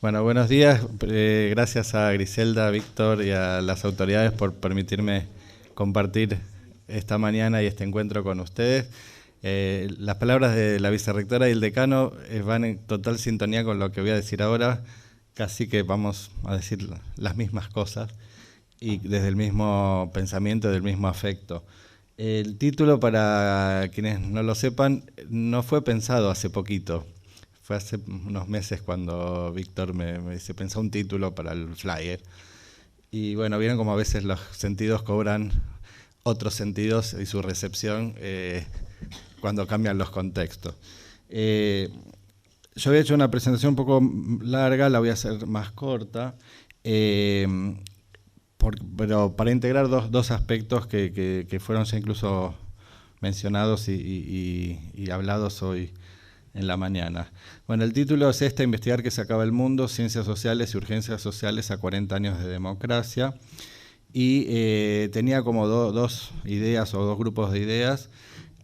Bueno, buenos días. Gracias a Griselda, Víctor y a las autoridades por permitirme compartir esta mañana y este encuentro con ustedes. Las palabras de la vicerrectora y el decano van en total sintonía con lo que voy a decir ahora. Casi que vamos a decir las mismas cosas y desde el mismo pensamiento, del mismo afecto. El título, para quienes no lo sepan, no fue pensado hace poquito. Fue hace unos meses cuando Víctor me dice, pensá un título para el flyer. Y bueno, vieron como a veces los sentidos cobran otros sentidos y su recepción cuando cambian los contextos. Yo había hecho una presentación un poco larga, la voy a hacer más corta, pero para integrar dos aspectos que fueron ya incluso mencionados y hablados hoy en la mañana. Bueno, el título es Investigar que se acaba el mundo, ciencias sociales y urgencias sociales a 40 años de democracia. Y tenía como dos ideas o dos grupos de ideas.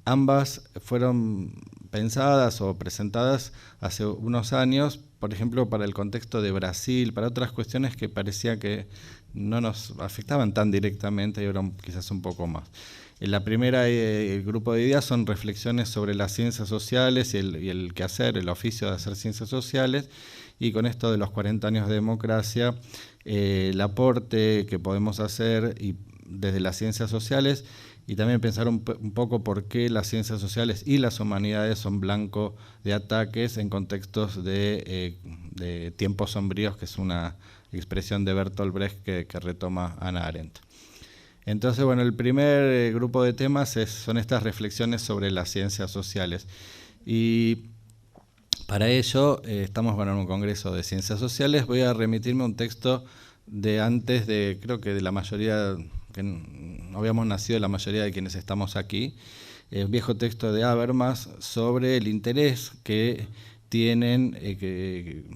Ambas fueron pensadas o presentadas hace unos años, por ejemplo, para el contexto de Brasil, para otras cuestiones que parecía que no nos afectaban tan directamente y ahora quizás un poco más. La primera, el grupo de ideas son reflexiones sobre las ciencias sociales y el quehacer, el oficio de hacer ciencias sociales, y con esto de los 40 años de democracia, el aporte que podemos hacer desde las ciencias sociales, y también pensar un poco por qué las ciencias sociales y las humanidades son blanco de ataques en contextos de tiempos sombríos, que es una expresión de Bertolt Brecht que retoma Hannah Arendt. Entonces, bueno, el primer grupo de temas son estas reflexiones sobre las ciencias sociales. Y para ello, estamos en un congreso de ciencias sociales. Voy a remitirme a un texto de antes de, creo que de la mayoría, que no habíamos nacido la mayoría de quienes estamos aquí, un viejo texto de Habermas sobre el interés que tienen, que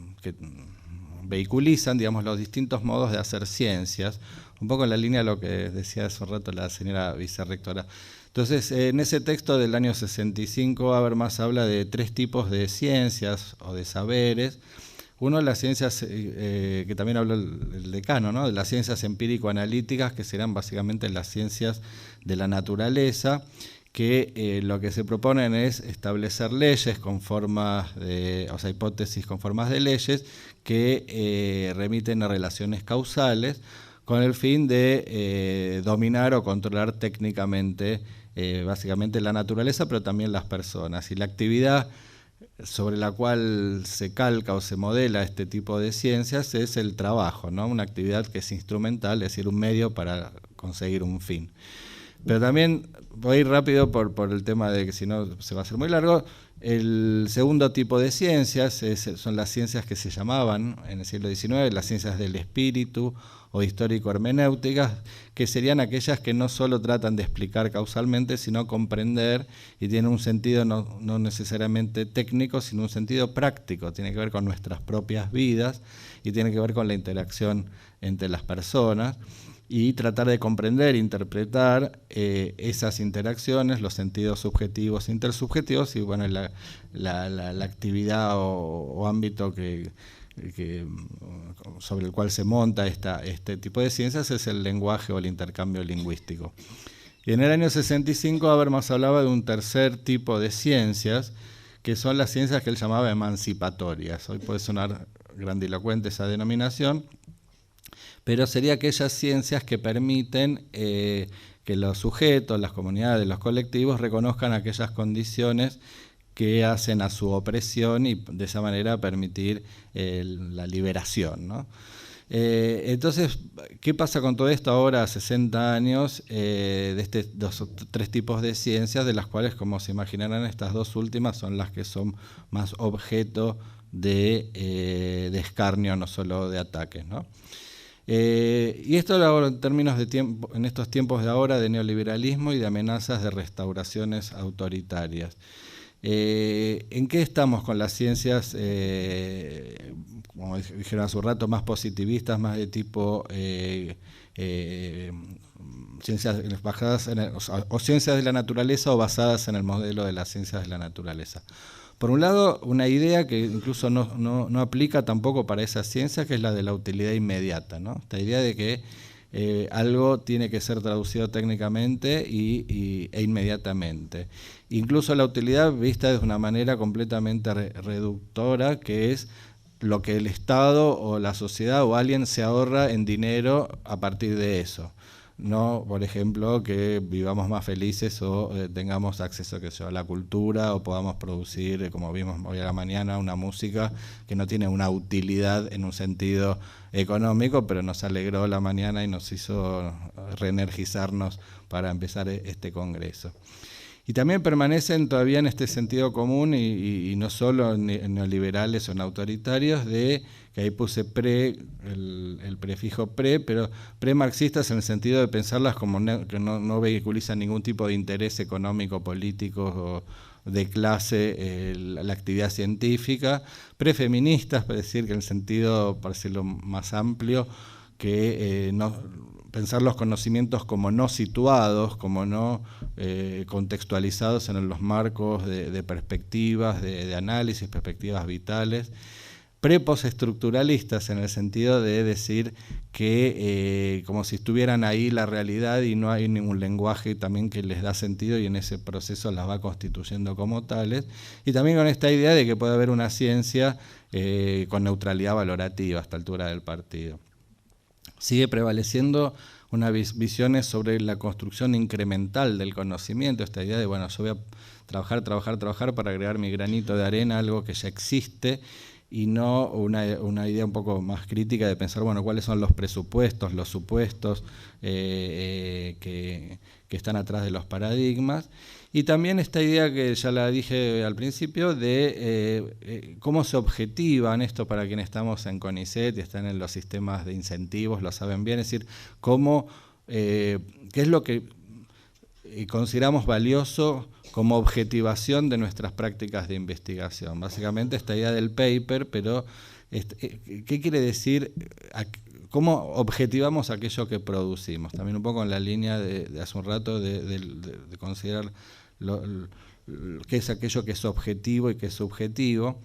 vehiculizan, digamos, los distintos modos de hacer ciencias, un poco en la línea de lo que decía hace un rato la señora vicerrectora. Entonces, en ese texto del año 65, Habermas habla de tres tipos de ciencias o de saberes. Uno, las ciencias, que también habló el decano, ¿no?, de las ciencias empírico-analíticas, que serán básicamente las ciencias de la naturaleza, que lo que se proponen es establecer leyes con formas de, o sea, hipótesis con formas de leyes que remiten a relaciones causales, con el fin de dominar o controlar técnicamente básicamente la naturaleza, pero también las personas. Y la actividad sobre la cual se calca o se modela este tipo de ciencias es el trabajo, ¿no?, una actividad que es instrumental, es decir, un medio para conseguir un fin. Pero también voy a ir rápido por el tema de que si no se va a hacer muy largo. El segundo tipo de ciencias son las ciencias que se llamaban en el siglo XIX las ciencias del espíritu o histórico-hermenéuticas, que serían aquellas que no solo tratan de explicar causalmente, sino comprender, y tienen un sentido no necesariamente técnico, sino un sentido práctico. Tiene que ver con nuestras propias vidas y tiene que ver con la interacción entre las personas, y tratar de comprender, interpretar esas interacciones, los sentidos subjetivos e intersubjetivos, y bueno, la actividad o ámbito sobre el cual se monta este tipo de ciencias es el lenguaje o el intercambio lingüístico. Y en el año 65 Habermas hablaba de un tercer tipo de ciencias, que son las ciencias que él llamaba emancipatorias. Hoy puede sonar grandilocuente esa denominación, pero sería aquellas ciencias que permiten que los sujetos, las comunidades, los colectivos reconozcan aquellas condiciones que hacen a su opresión y de esa manera permitir la liberación, ¿no? Entonces, ¿qué pasa con todo esto ahora, a 60 años, de estos tres tipos de ciencias, de las cuales, como se imaginarán, estas dos últimas son las que son más objeto de escarnio, no solo de ataques, ¿no? Y esto lo hago en términos de tiempo, en estos tiempos de ahora, de neoliberalismo y de amenazas de restauraciones autoritarias. ¿En qué estamos con las ciencias, como dijeron hace un rato, más positivistas, más de tipo ciencias basadas o ciencias de la naturaleza o basadas en el modelo de las ciencias de la naturaleza? Por un lado, una idea que incluso no aplica tampoco para esa ciencia, que es la de la utilidad inmediata, ¿no? Esta idea de que algo tiene que ser traducido técnicamente e inmediatamente. Incluso la utilidad vista de una manera completamente reductora, que es lo que el Estado o la sociedad o alguien se ahorra en dinero a partir de eso. No, por ejemplo, que vivamos más felices o tengamos acceso a la cultura o podamos producir, como vimos hoy a la mañana, una música que no tiene una utilidad en un sentido económico, pero nos alegró la mañana y nos hizo reenergizarnos para empezar este congreso. Y también permanecen todavía en este sentido común, y no solo en neoliberales o en autoritarios, de que ahí puse el prefijo pero pre-marxistas en el sentido de pensarlas como que no vehiculizan ningún tipo de interés económico, político o de clase, la actividad científica, prefeministas, para decir que en el sentido, para decirlo más amplio, que pensar los conocimientos como no situados, como no contextualizados en los marcos de perspectivas, de análisis, perspectivas vitales. Pre-postestructuralistas en el sentido de decir que como si estuvieran ahí la realidad y no hay ningún lenguaje también que les da sentido y en ese proceso las va constituyendo como tales. Y también con esta idea de que puede haber una ciencia con neutralidad valorativa a esta altura del partido. Sigue prevaleciendo unas visiones sobre la construcción incremental del conocimiento, esta idea de, bueno, yo voy a trabajar para agregar mi granito de arena a algo que ya existe, y no una idea un poco más crítica de pensar, bueno, cuáles son los presupuestos, los supuestos que están atrás de los paradigmas. Y también esta idea que ya la dije al principio de cómo se objetivan esto para quienes estamos en CONICET y están en los sistemas de incentivos, lo saben bien, es decir, qué es lo que consideramos valioso como objetivación de nuestras prácticas de investigación. Básicamente esta idea del paper, pero ¿qué quiere decir? ¿Cómo objetivamos aquello que producimos? También un poco en la línea de hace un rato de considerar qué es aquello que es objetivo y qué es subjetivo.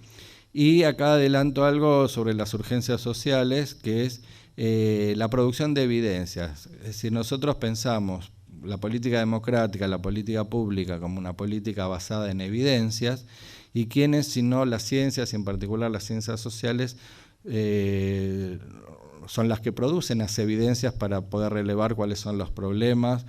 Y acá adelanto algo sobre las urgencias sociales, que es la producción de evidencias. Es decir, nosotros pensamos la política democrática, la política pública como una política basada en evidencias, y quiénes, si no las ciencias, y en particular las ciencias sociales, son las que producen las evidencias para poder relevar cuáles son los problemas,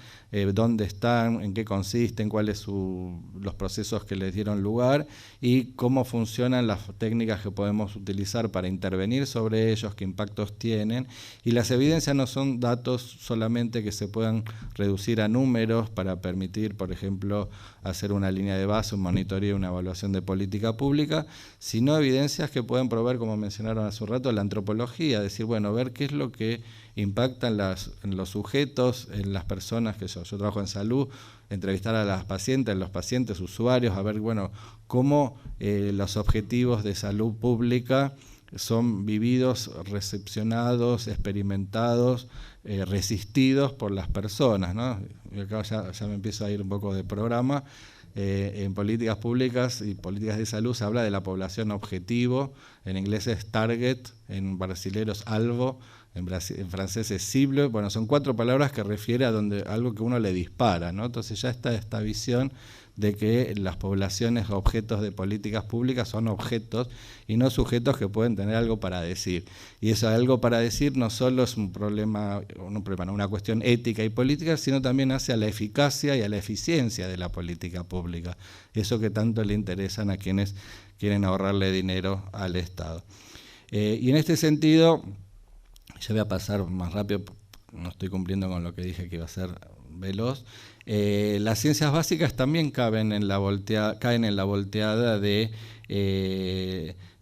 dónde están, en qué consisten, cuáles son los procesos que les dieron lugar y cómo funcionan las técnicas que podemos utilizar para intervenir sobre ellos, qué impactos tienen. Y las evidencias no son datos solamente que se puedan reducir a números para permitir, por ejemplo, hacer una línea de base, un monitoreo y una evaluación de política pública, sino evidencias que pueden proveer, como mencionaron hace un rato, la antropología, decir, bueno, ver qué es lo que impacta en los sujetos, en las personas, que yo trabajo en salud, entrevistar a las pacientes, los pacientes, usuarios, a ver, bueno, cómo los objetivos de salud pública son vividos, recepcionados, experimentados, resistidos por las personas, ¿no? Y acá ya me empiezo a ir un poco de programa. En políticas públicas y políticas de salud se habla de la población objetivo, en inglés es target, en brasilero es alvo, en francés es cible. Bueno, son 4 palabras que refiere a algo que uno le dispara, ¿no? Entonces ya está esta visión de que las poblaciones objetos de políticas públicas son objetos y no sujetos que pueden tener algo para decir. Y eso algo para decir no solo es una cuestión ética y política, sino también hace a la eficacia y a la eficiencia de la política pública. Eso que tanto le interesan a quienes quieren ahorrarle dinero al Estado. Y en este sentido, ya voy a pasar más rápido, no estoy cumpliendo con lo que dije que iba a ser veloz. Las ciencias básicas también caen en la volteada de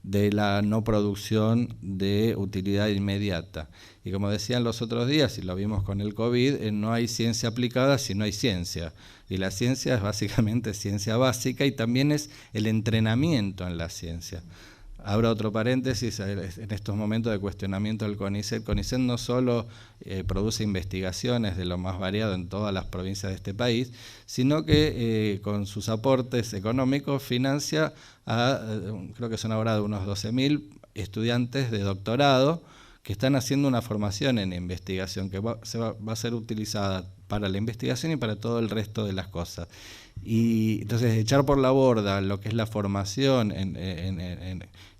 la no producción de utilidad inmediata. Y como decían los otros días, y lo vimos con el COVID, no hay ciencia aplicada si no hay ciencia. Y la ciencia es básicamente ciencia básica y también es el entrenamiento en la ciencia. abro otro paréntesis, en estos momentos de cuestionamiento del CONICET. El CONICET no solo produce investigaciones de lo más variado en todas las provincias de este país, sino que con sus aportes económicos financia a, creo que son ahora de unos 12.000 estudiantes de doctorado que están haciendo una formación en investigación que va a ser utilizada para la investigación y para todo el resto de las cosas. Y entonces echar por la borda lo que es la formación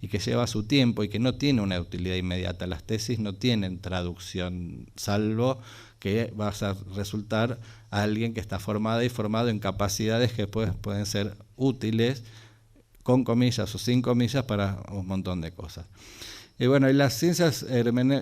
y que lleva su tiempo y que no tiene una utilidad inmediata. Las tesis no tienen traducción, salvo que vas a resultar a alguien que está formada y formado en capacidades que pueden ser útiles, con comillas o sin comillas, para un montón de cosas. Y bueno, y las ciencias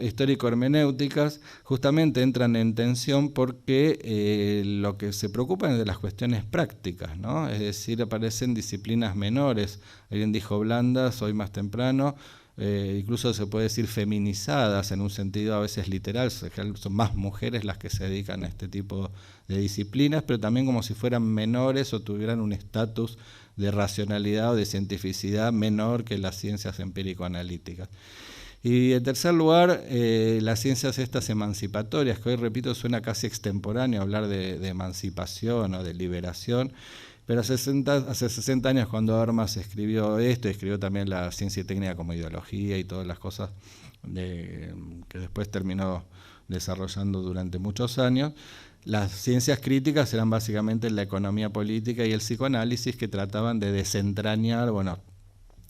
histórico-hermenéuticas justamente entran en tensión porque lo que se preocupan es de las cuestiones prácticas, ¿no? Es decir, aparecen disciplinas menores. Alguien dijo blandas hoy más temprano, incluso se puede decir feminizadas en un sentido a veces literal, son más mujeres las que se dedican a este tipo de disciplinas, pero también como si fueran menores o tuvieran un estatus de racionalidad o de cientificidad menor que las ciencias empírico-analíticas. Y en tercer lugar, las ciencias estas emancipatorias, que hoy, repito, suena casi extemporáneo hablar de emancipación o de liberación, pero hace 60 años cuando Habermas escribió esto, escribió también la ciencia y técnica como ideología y todas las cosas que después terminó desarrollando durante muchos años. Las ciencias críticas eran básicamente la economía política y el psicoanálisis, que trataban de desentrañar, bueno,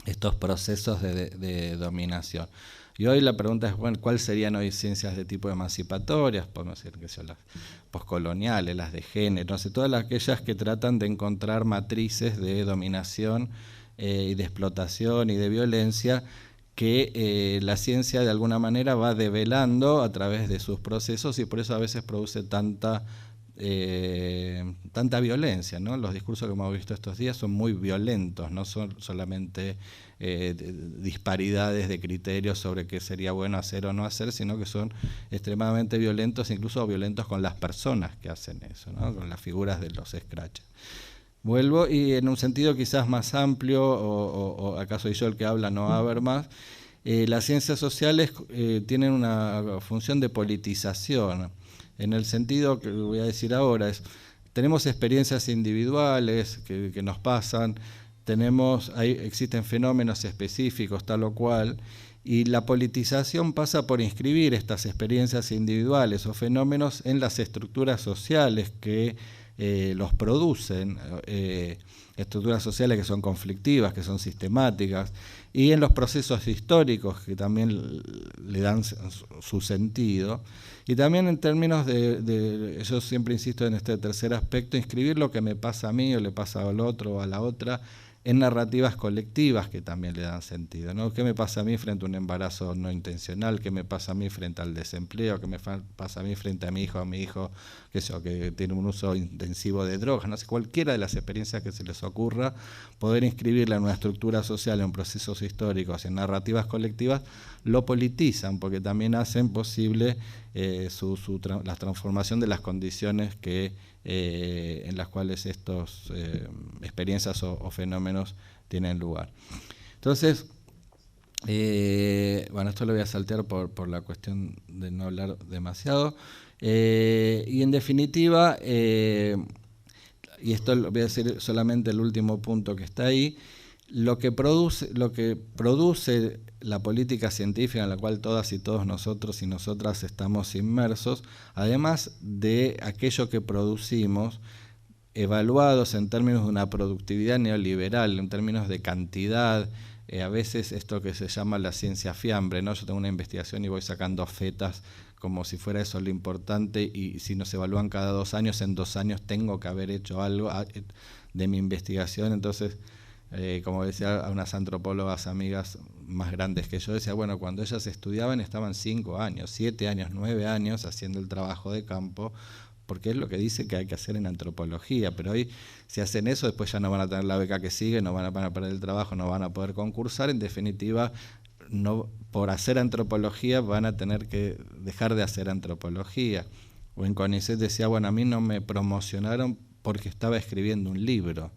estos procesos de dominación. Y hoy la pregunta es, bueno, ¿cuáles serían hoy ciencias de tipo emancipatorias? Podemos decir que son las poscoloniales, las de género, no sé, todas aquellas que tratan de encontrar matrices de dominación y de explotación y de violencia que la ciencia de alguna manera va develando a través de sus procesos, y por eso a veces produce tanta violencia, ¿no? Los discursos que hemos visto estos días son muy violentos, no son solamente disparidades de criterios sobre qué sería bueno hacer o no hacer, sino que son extremadamente violentos, incluso violentos con las personas que hacen eso, ¿no? Con las figuras de los scratches. Vuelvo, y en un sentido quizás más amplio, o acaso soy yo el que habla, no Habermas, las ciencias sociales tienen una función de politización, en el sentido que voy a decir ahora, tenemos experiencias individuales que nos pasan, existen fenómenos específicos tal o cual, y la politización pasa por inscribir estas experiencias individuales o fenómenos en las estructuras sociales que los producen, estructuras sociales que son conflictivas, que son sistemáticas, y en los procesos históricos que también le dan su sentido, y también en términos yo siempre insisto en este tercer aspecto, inscribir lo que me pasa a mí o le pasa al otro o a la otra en narrativas colectivas que también le dan sentido, ¿no? ¿Qué me pasa a mí frente a un embarazo no intencional? ¿Qué me pasa a mí frente al desempleo? ¿Qué me pasa a mí frente a mi hijo que tiene un uso intensivo de drogas? No sé, cualquiera de las experiencias que se les ocurra, poder inscribirla en una estructura social, en procesos históricos, en narrativas colectivas, lo politizan, porque también hacen posible la transformación de las condiciones en las cuales estas experiencias o fenómenos tienen lugar. Entonces, bueno, esto lo voy a saltear por la cuestión de no hablar demasiado. Y en definitiva, y esto lo voy a decir solamente el último punto que está ahí, lo que produce la política científica en la cual todas y todos nosotros y nosotras estamos inmersos, además de aquello que producimos, evaluados en términos de una productividad neoliberal, en términos de cantidad, a veces esto que se llama la ciencia fiambre, ¿no? Yo tengo una investigación y voy sacando fetas como si fuera eso lo importante, y si nos evalúan cada 2 años, en 2 años tengo que haber hecho algo de mi investigación. Entonces, como decía a unas antropólogas amigas más grandes que yo, decía, bueno, cuando ellas estudiaban estaban 5 años, 7 años, 9 años haciendo el trabajo de campo, porque es lo que dice que hay que hacer en antropología, pero hoy si hacen eso después ya no van a tener la beca que sigue, no van a perder el trabajo, no van a poder concursar, en definitiva, no, por hacer antropología van a tener que dejar de hacer antropología. O en CONICET decía, bueno, a mí no me promocionaron porque estaba escribiendo un libro.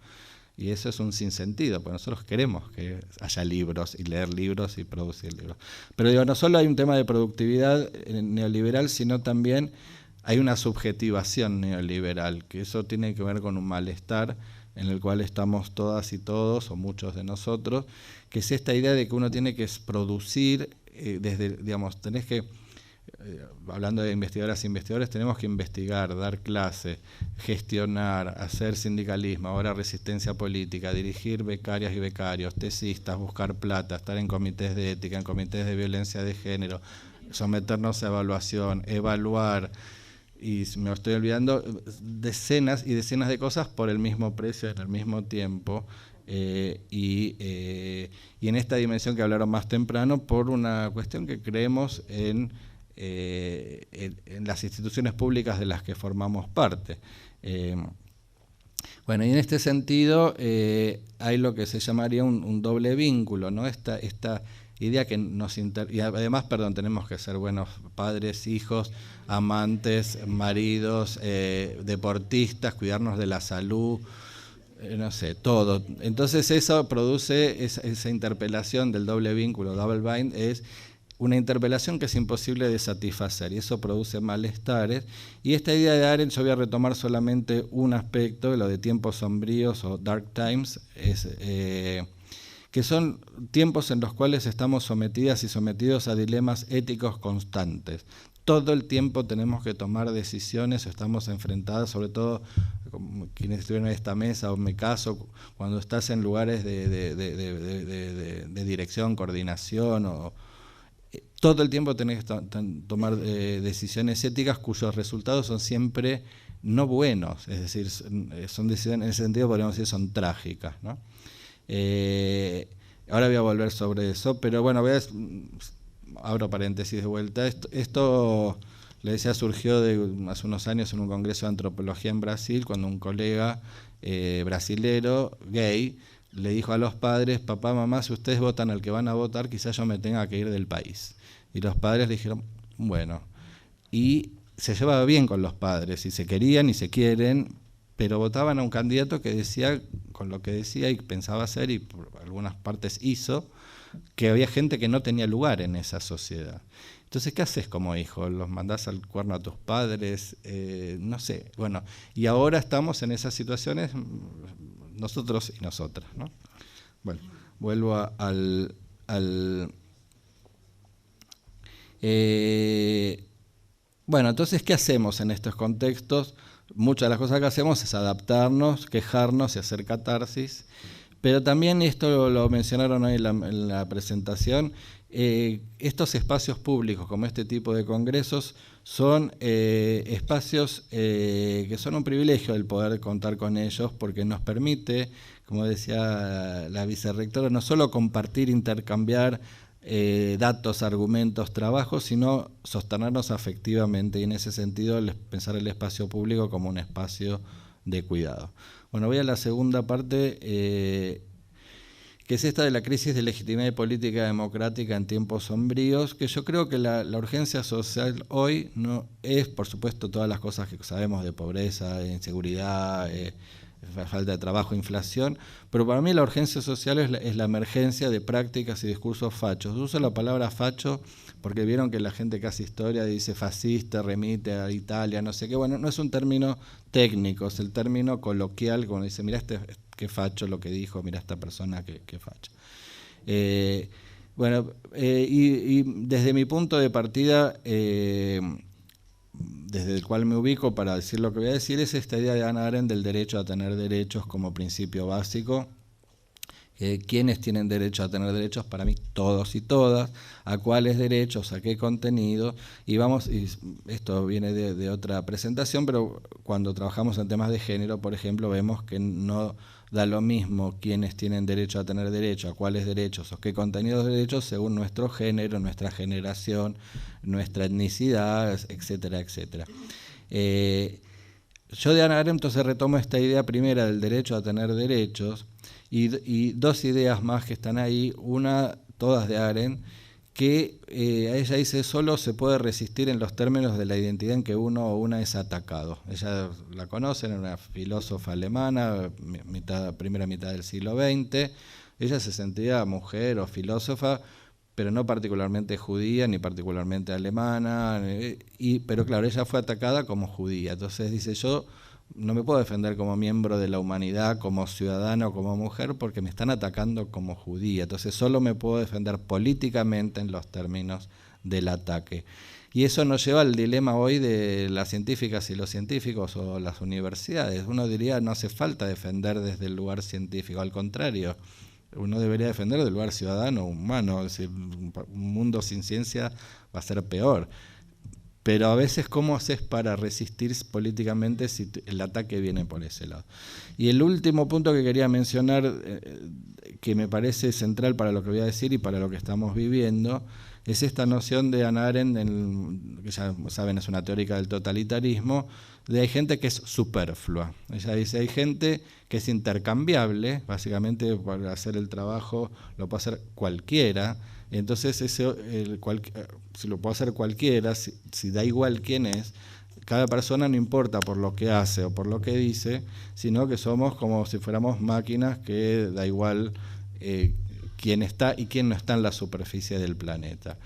Y eso es un sinsentido, porque nosotros queremos que haya libros y leer libros y producir libros. Pero digo, no solo hay un tema de productividad neoliberal, sino también hay una subjetivación neoliberal, que eso tiene que ver con un malestar en el cual estamos todas y todos, o muchos de nosotros, que es esta idea de que uno tiene que producir, digamos, tenés que, hablando de investigadoras e investigadores, tenemos que investigar, dar clase, gestionar, hacer sindicalismo, ahora resistencia política, dirigir becarias y becarios, tesistas, buscar plata, estar en comités de ética, en comités de violencia de género, someternos a evaluación, evaluar, y me estoy olvidando, decenas y decenas de cosas por el mismo precio en el mismo tiempo. Y en esta dimensión que hablaron más temprano, por una cuestión que creemos en las instituciones públicas de las que formamos parte. Bueno, y en este sentido hay lo que se llamaría un doble vínculo, ¿no? Esta idea que nos y además, perdón, tenemos que ser buenos padres, hijos, amantes, maridos, deportistas, cuidarnos de la salud, no sé, todo. Entonces eso produce esa interpelación del doble vínculo, double bind, es una interpelación que es imposible de satisfacer y eso produce malestares. Y esta idea de Arendt, yo voy a retomar solamente un aspecto, lo de tiempos sombríos o dark times, es que son tiempos en los cuales estamos sometidas y sometidos a dilemas éticos constantes. Todo el tiempo tenemos que tomar decisiones, estamos enfrentadas, sobre todo como quienes estuvieron en esta mesa, o en mi caso, cuando estás en lugares de dirección, coordinación, todo el tiempo tenés que tomar decisiones éticas cuyos resultados son siempre no buenos, es decir, son decisiones, en ese sentido podríamos decir, son trágicas, ¿no? Ahora voy a volver sobre eso, pero bueno, abro paréntesis de vuelta. Esto, le decía, surgió hace unos años en un congreso de antropología en Brasil, cuando un colega brasilero, gay, le dijo a los padres: papá, mamá, si ustedes votan al que van a votar, quizás yo me tenga que ir del país. Y los padres le dijeron, bueno, y se llevaba bien con los padres, y se querían y se quieren, pero votaban a un candidato que decía, con lo que decía y pensaba hacer, y por algunas partes hizo, que había gente que no tenía lugar en esa sociedad. Entonces, ¿qué haces como hijo? ¿Los mandás al cuerno a tus padres? No sé. Bueno, y ahora estamos en esas situaciones, nosotros y nosotras, ¿no? Bueno, vuelvo al bueno, entonces, ¿qué hacemos en estos contextos? Muchas de las cosas que hacemos es adaptarnos, quejarnos y hacer catarsis, pero también, esto lo mencionaron hoy en la presentación, estos espacios públicos, como este tipo de congresos, son espacios que son un privilegio el poder contar con ellos, porque nos permite, como decía la vicerrectora, no solo compartir, intercambiar datos, argumentos, trabajos, sino sostenernos afectivamente, y en ese sentido pensar el espacio público como un espacio de cuidado. Bueno, voy a la segunda parte, que es esta de la crisis de legitimidad y política democrática en tiempos sombríos, que yo creo que la urgencia social hoy no es, por supuesto, todas las cosas que sabemos de pobreza, de inseguridad, falta de trabajo, inflación, pero para mí la urgencia social es la emergencia de prácticas y discursos fachos. Uso la palabra facho porque vieron que la gente que hace historia dice fascista, remite a Italia, no sé qué. Bueno, no es un término técnico, es el término coloquial, como dice, mirá qué facho lo que dijo, mirá esta persona qué facho. Bueno, y desde mi punto de partida, desde el cual me ubico para decir lo que voy a decir, es esta idea de Hannah Arendt del derecho a tener derechos como principio básico. ¿Quiénes tienen derecho a tener derechos? Para mí, todos y todas. ¿A cuáles derechos? ¿A qué contenido? Y esto viene de otra presentación, pero cuando trabajamos en temas de género, por ejemplo, vemos que no da lo mismo quiénes tienen derecho a tener derecho, a cuáles derechos o qué contenidos de derechos, según nuestro género, nuestra generación, nuestra etnicidad, etcétera, etcétera. Yo de Hannah Arendt entonces retomo esta idea primera del derecho a tener derechos, y dos ideas más que están ahí, una, todas de Arendt, que ella dice solo se puede resistir en los términos de la identidad en que uno o una es atacado. Ella la conocen, era una filósofa alemana, primera mitad del siglo XX. Ella se sentía mujer o filósofa, pero no particularmente judía ni particularmente alemana, pero claro, ella fue atacada como judía. Entonces dice, yo no me puedo defender como miembro de la humanidad, como ciudadano, como mujer, porque me están atacando como judía. Entonces solo me puedo defender políticamente en los términos del ataque. Y eso nos lleva al dilema hoy de las científicas y los científicos o las universidades. Uno diría, no hace falta defender desde el lugar científico, al contrario, uno debería defender del lugar ciudadano, humano. Es decir, un mundo sin ciencia va a ser peor. Pero a veces, ¿cómo haces para resistir políticamente si el ataque viene por ese lado? Y el último punto que quería mencionar, que me parece central para lo que voy a decir y para lo que estamos viviendo, es esta noción de Hannah Arendt, que ya saben es una teórica del totalitarismo, de hay gente que es superflua. Ella dice, hay gente que es intercambiable, básicamente para hacer el trabajo lo puede hacer cualquiera. Entonces, si lo puede hacer cualquiera, si da igual quién es, cada persona no importa por lo que hace o por lo que dice, sino que somos como si fuéramos máquinas que da igual quién está y quién no está en la superficie del planeta.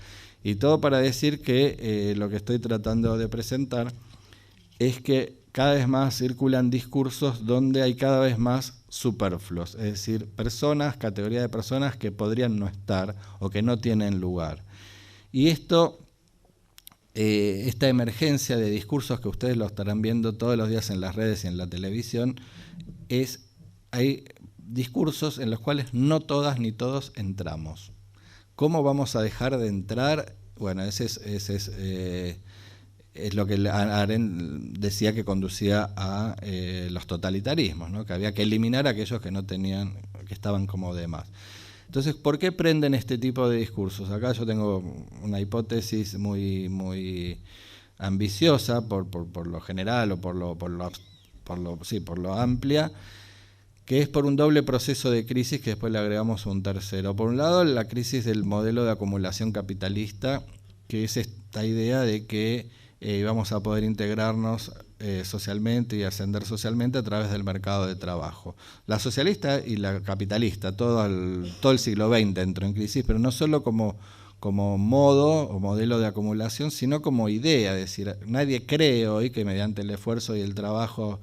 Y todo para decir que lo que estoy tratando de presentar es que cada vez más circulan discursos donde hay cada vez más superfluos, es decir, personas, categoría de personas que podrían no estar o que no tienen lugar. Y esto, esta emergencia de discursos que ustedes lo estarán viendo todos los días en las redes y en la televisión, hay discursos en los cuales no todas ni todos entramos. ¿Cómo vamos a dejar de entrar? Bueno, ese es lo que Arendt decía que conducía a los totalitarismos, ¿no? Que había que eliminar a aquellos que no tenían, que estaban como de más. Entonces, ¿por qué prenden este tipo de discursos? Acá yo tengo una hipótesis muy ambiciosa por lo general o por lo amplia, que es por un doble proceso de crisis que después le agregamos un tercero. Por un lado, la crisis del modelo de acumulación capitalista, que es esta idea de que vamos a poder integrarnos socialmente y ascender socialmente a través del mercado de trabajo. La socialista y la capitalista, todo el siglo XX entró en crisis, pero no solo como modo o modelo de acumulación, sino como idea. Es decir, nadie cree hoy que mediante el esfuerzo y el trabajo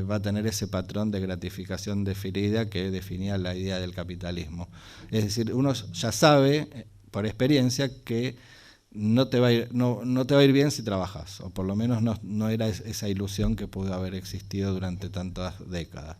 va a tener ese patrón de gratificación definida que definía la idea del capitalismo. Es decir, uno ya sabe por experiencia que no te va a ir bien si trabajas, o por lo menos no era esa ilusión que pudo haber existido durante tantas décadas.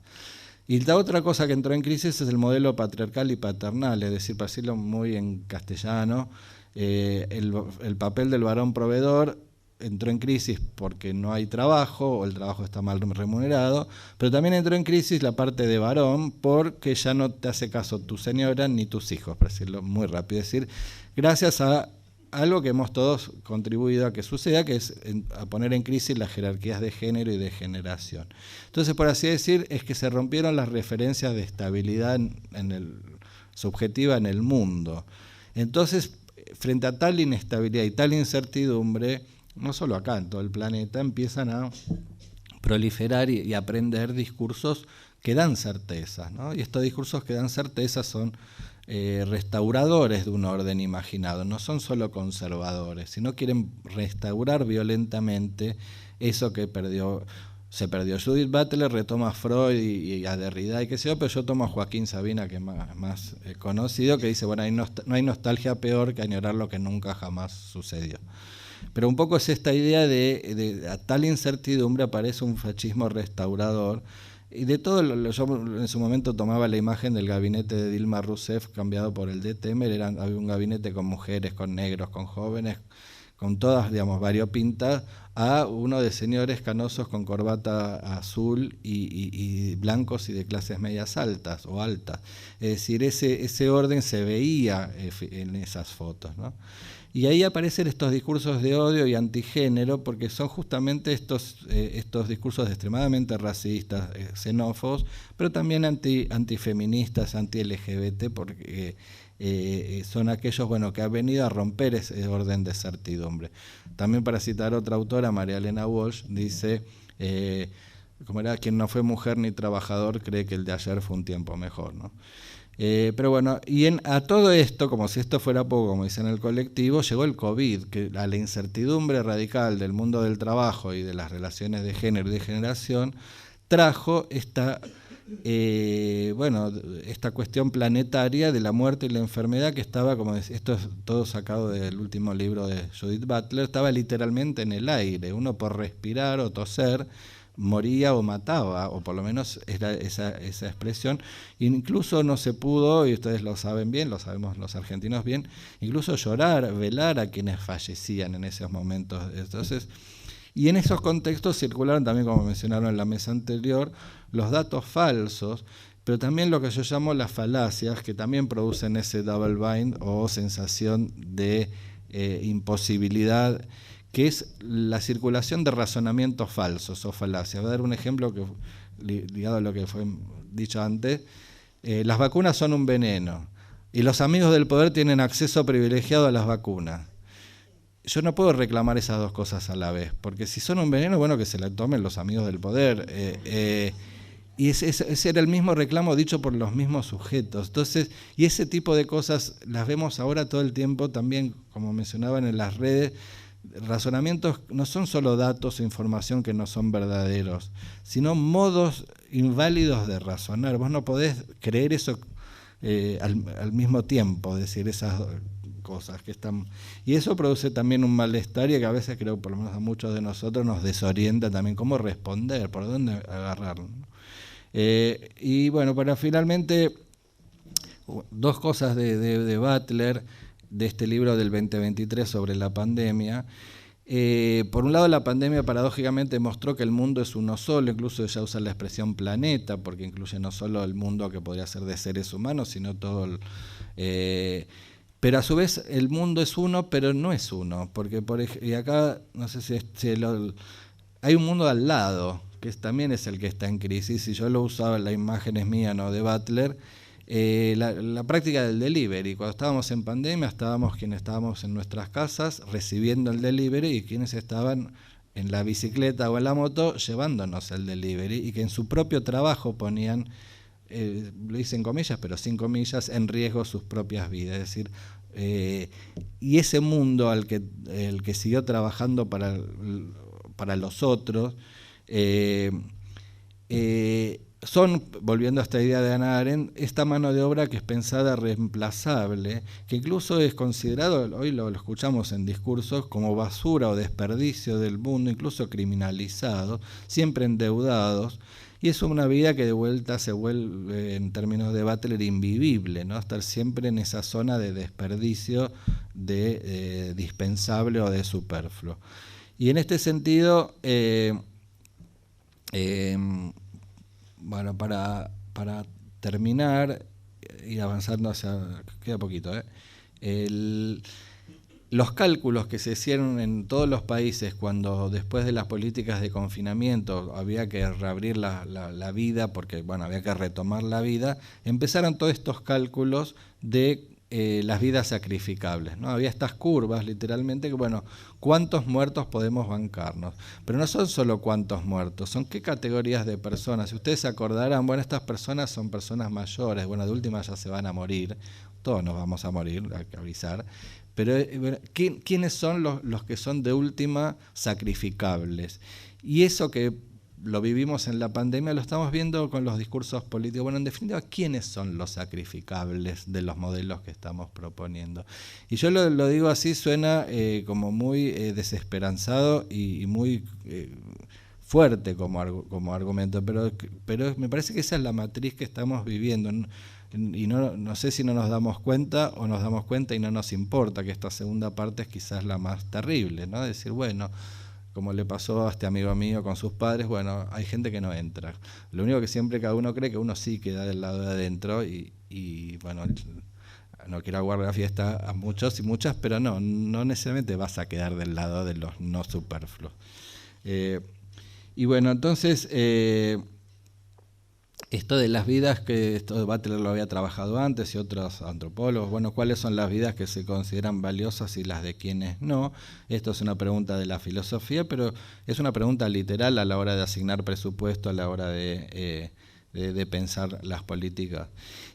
Y la otra cosa que entró en crisis es el modelo patriarcal y paternal, es decir, para decirlo muy en castellano, el papel del varón proveedor entró en crisis porque no hay trabajo o el trabajo está mal remunerado, pero también entró en crisis la parte de varón porque ya no te hace caso tu señora ni tus hijos, para decirlo muy rápido. Es decir, gracias a algo que hemos todos contribuido a que suceda, que es a poner en crisis las jerarquías de género y de generación. Entonces, por así decir, es que se rompieron las referencias de estabilidad subjetiva en el mundo. Entonces, frente a tal inestabilidad y tal incertidumbre, no solo acá, en todo el planeta, empiezan a proliferar y aprender discursos que dan certezas, ¿no? Y estos discursos que dan certezas son restauradores de un orden imaginado, no son solo conservadores, sino quieren restaurar violentamente eso que se perdió. Judith Butler retoma a Freud y a Derrida y qué sé yo, pero yo tomo a Joaquín Sabina, que es más conocido, que dice, bueno, no hay nostalgia peor que añorar lo que nunca jamás sucedió. Pero un poco es esta idea de a tal incertidumbre aparece un fascismo restaurador. Y de todo, yo en su momento tomaba la imagen del gabinete de Dilma Rousseff cambiado por el de Temer. Había un gabinete con mujeres, con negros, con jóvenes, con todas, digamos, variopintas, a uno de señores canosos con corbata azul y blancos y de clases medias altas o altas. Es decir, ese orden se veía en esas fotos, ¿no? Y ahí aparecen estos discursos de odio y antigénero, porque son justamente estos discursos extremadamente racistas, xenófobos, pero también antifeministas, anti-LGBT, porque son aquellos que han venido a romper ese orden de certidumbre. También, para citar otra autora, María Elena Walsh, dice, como era, quien no fue mujer ni trabajador cree que el de ayer fue un tiempo mejor, ¿no? Pero bueno, y a todo esto, como si esto fuera poco, como dicen en el colectivo, llegó el COVID, que a la incertidumbre radical del mundo del trabajo y de las relaciones de género y de generación, trajo esta cuestión planetaria de la muerte y la enfermedad, que estaba, como esto es todo sacado del último libro de Judith Butler, estaba literalmente en el aire. Uno, por respirar o toser, moría o mataba, o por lo menos era esa expresión. Incluso no se pudo, y ustedes lo saben bien, lo sabemos los argentinos bien, incluso llorar, velar a quienes fallecían en esos momentos. Entonces, y en esos contextos circularon también, como mencionaron en la mesa anterior, los datos falsos, pero también lo que yo llamo las falacias, que también producen ese double bind o sensación de imposibilidad, que es la circulación de razonamientos falsos o falacias. Voy a dar un ejemplo que, ligado a lo que fue dicho antes. Las vacunas son un veneno y los amigos del poder tienen acceso privilegiado a las vacunas. Yo no puedo reclamar esas dos cosas a la vez, porque si son un veneno, bueno, que se la tomen los amigos del poder. Y ese era el mismo reclamo dicho por los mismos sujetos. Entonces, y ese tipo de cosas las vemos ahora todo el tiempo también, como mencionaban, en las redes. Razonamientos no son solo datos o información que no son verdaderos, sino modos inválidos de razonar. Vos no podés creer eso al mismo tiempo, decir esas cosas que están. Y eso produce también un malestar, y que a veces, creo, por lo menos a muchos de nosotros, nos desorienta también cómo responder, por dónde agarrarlo. Y bueno, para finalmente, dos cosas de Butler, de este libro del 2023 sobre la pandemia. Por un lado, la pandemia paradójicamente mostró que el mundo es uno solo, incluso ella usa la expresión planeta, porque incluye no solo el mundo que podría ser de seres humanos, sino todo pero a su vez el mundo es uno, pero no es uno, porque y acá, no sé si hay un mundo al lado, que también es el que está en crisis, y yo lo usaba, la imagen es mía, no de Butler. La práctica del delivery. Cuando estábamos en pandemia, quienes estábamos en nuestras casas recibiendo el delivery, y quienes estaban en la bicicleta o en la moto llevándonos el delivery, y que en su propio trabajo ponían, lo hice en comillas, pero sin comillas, en riesgo sus propias vidas. Es decir, y ese mundo el que siguió trabajando para los otros, son, volviendo a esta idea de Hannah Arendt, esta mano de obra que es pensada reemplazable, que incluso es considerado, hoy lo escuchamos en discursos, como basura o desperdicio del mundo, incluso criminalizado, siempre endeudados, y es una vida que de vuelta se vuelve, en términos de Butler, invivible, ¿no? Estar siempre en esa zona de desperdicio de dispensable o de superfluo. Y en este sentido, bueno, para terminar, ir avanzando queda poquito, los cálculos que se hicieron en todos los países cuando, después de las políticas de confinamiento, había que reabrir la vida, porque bueno, había que retomar la vida, empezaron todos estos cálculos de las vidas sacrificables, ¿no? Había estas curvas, literalmente, que bueno, ¿cuántos muertos podemos bancarnos? Pero no son solo cuántos muertos, son qué categorías de personas. Si ustedes se acordarán, bueno, estas personas son personas mayores, bueno, de última ya se van a morir, todos nos vamos a morir, hay que avisar, pero bueno, ¿quiénes son los que son de última sacrificables? Y eso que lo vivimos en la pandemia, lo estamos viendo con los discursos políticos. Bueno, en definitiva, ¿quiénes son los sacrificables de los modelos que estamos proponiendo? Y yo lo digo así, suena como muy desesperanzado y muy fuerte como argumento, pero me parece que esa es la matriz que estamos viviendo. Y no sé si no nos damos cuenta o nos damos cuenta y no nos importa, que esta segunda parte es quizás la más terrible, ¿no? Decir, bueno, como le pasó a este amigo mío con sus padres, bueno, hay gente que no entra. Lo único que siempre cada uno cree que uno sí queda del lado de adentro y bueno, no quiero aguardar la fiesta a muchos y muchas, pero no necesariamente vas a quedar del lado de los no superfluos. Y bueno, entonces, esto de las vidas, que esto Butler lo había trabajado antes y otros antropólogos, bueno, ¿cuáles son las vidas que se consideran valiosas y las de quienes no? Esto es una pregunta de la filosofía, pero es una pregunta literal a la hora de asignar presupuesto, a la hora de pensar las políticas.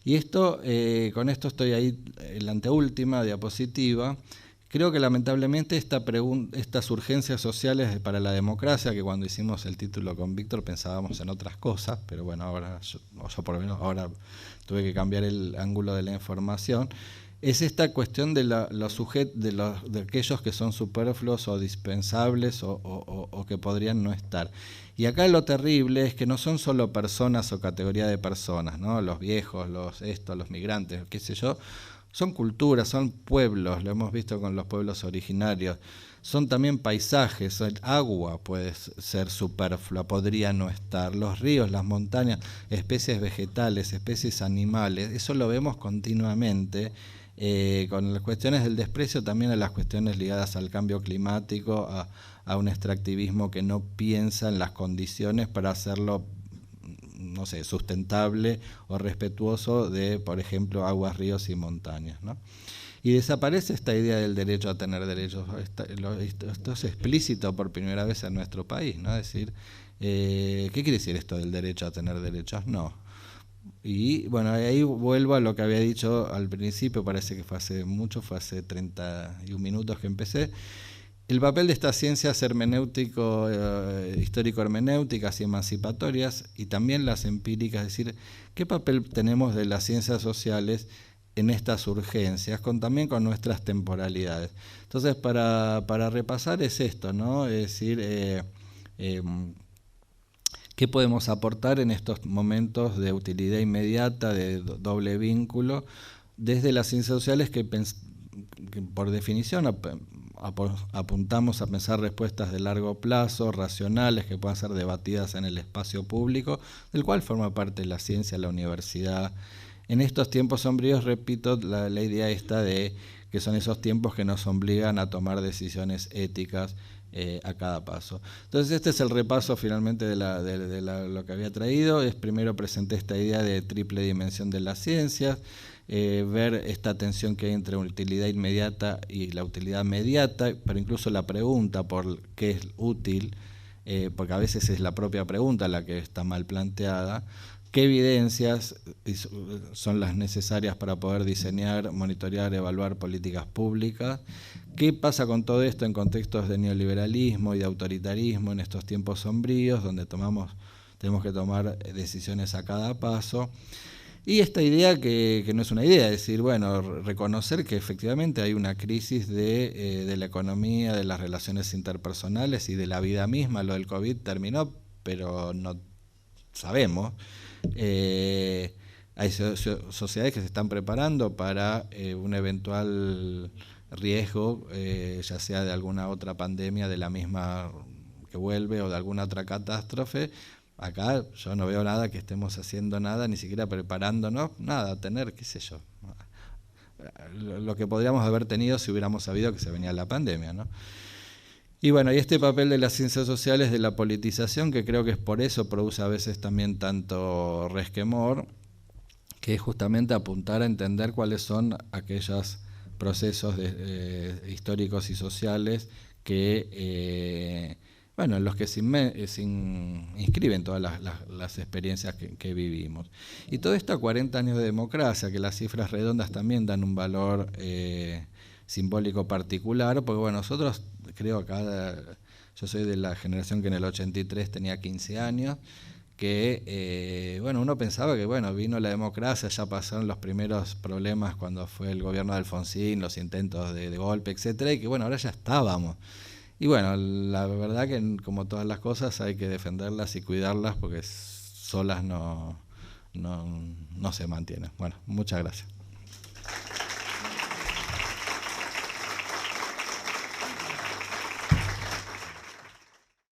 Y esto, con esto estoy ahí en la anteúltima diapositiva. Creo que lamentablemente estas urgencias sociales para la democracia, que cuando hicimos el título con Víctor pensábamos en otras cosas, pero bueno, ahora yo por lo menos ahora tuve que cambiar el ángulo de la información, es esta cuestión de de aquellos que son superfluos o dispensables o que podrían no estar. Y acá lo terrible es que no son solo personas o categoría de personas, ¿no? Los viejos, los migrantes, qué sé yo. Son culturas, son pueblos, lo hemos visto con los pueblos originarios. Son también paisajes, el agua puede ser superflua, podría no estar. Los ríos, las montañas, especies vegetales, especies animales, eso lo vemos continuamente. Con las cuestiones del desprecio, también a las cuestiones ligadas al cambio climático, a un extractivismo que no piensa en las condiciones para hacerlo, no sé, sustentable o respetuoso de, por ejemplo, aguas, ríos y montañas, ¿no? Y desaparece esta idea del derecho a tener derechos. Esto es explícito por primera vez en nuestro país, ¿no? Es decir, ¿qué quiere decir esto del derecho a tener derechos? No. Y bueno, ahí vuelvo a lo que había dicho al principio, parece que fue hace mucho, fue hace 31 minutos que empecé. El papel de estas ciencias histórico-hermenéuticas y emancipatorias, y también las empíricas, es decir, ¿qué papel tenemos de las ciencias sociales en estas urgencias, también con nuestras temporalidades? Entonces, para repasar es esto, ¿no? Es decir, ¿qué podemos aportar en estos momentos de utilidad inmediata, de doble vínculo, desde las ciencias sociales que por definición apuntamos a pensar respuestas de largo plazo, racionales, que puedan ser debatidas en el espacio público, del cual forma parte la ciencia, la universidad? En estos tiempos sombríos, repito, la idea esta de que son esos tiempos que nos obligan a tomar decisiones éticas a cada paso. Entonces este es el repaso finalmente de lo que había traído. Primero presenté esta idea de triple dimensión de las ciencias, ver esta tensión que hay entre utilidad inmediata y la utilidad mediata, pero incluso la pregunta por qué es útil, porque a veces es la propia pregunta la que está mal planteada. ¿Qué evidencias son las necesarias para poder diseñar, monitorear, evaluar políticas públicas? ¿Qué pasa con todo esto en contextos de neoliberalismo y de autoritarismo en estos tiempos sombríos, donde tenemos que tomar decisiones a cada paso? Y esta idea que no es una idea, es decir, bueno, reconocer que efectivamente hay una crisis de la economía, de las relaciones interpersonales y de la vida misma. Lo del COVID terminó, pero no sabemos. Hay sociedades que se están preparando para un eventual riesgo, ya sea de alguna otra pandemia de la misma que vuelve o de alguna otra catástrofe. Acá yo no veo nada que estemos haciendo nada, ni siquiera preparándonos, nada, tener, qué sé yo, lo que podríamos haber tenido si hubiéramos sabido que se venía la pandemia, ¿no? Y bueno, y este papel de las ciencias sociales, de la politización, que creo que es por eso produce a veces también tanto resquemor, que es justamente apuntar a entender cuáles son aquellos procesos históricos y sociales que, en los que se inscriben todas las experiencias que vivimos. Y todo esto a 40 años de democracia, que las cifras redondas también dan un valor simbólico particular, porque bueno, nosotros, creo acá, yo soy de la generación que en el 83 tenía 15 años, que uno pensaba que vino la democracia, ya pasaron los primeros problemas cuando fue el gobierno de Alfonsín, los intentos de golpe, etcétera, y que ahora ya estábamos. Y bueno, la verdad que como todas las cosas hay que defenderlas y cuidarlas porque solas no se mantienen. Bueno, muchas gracias.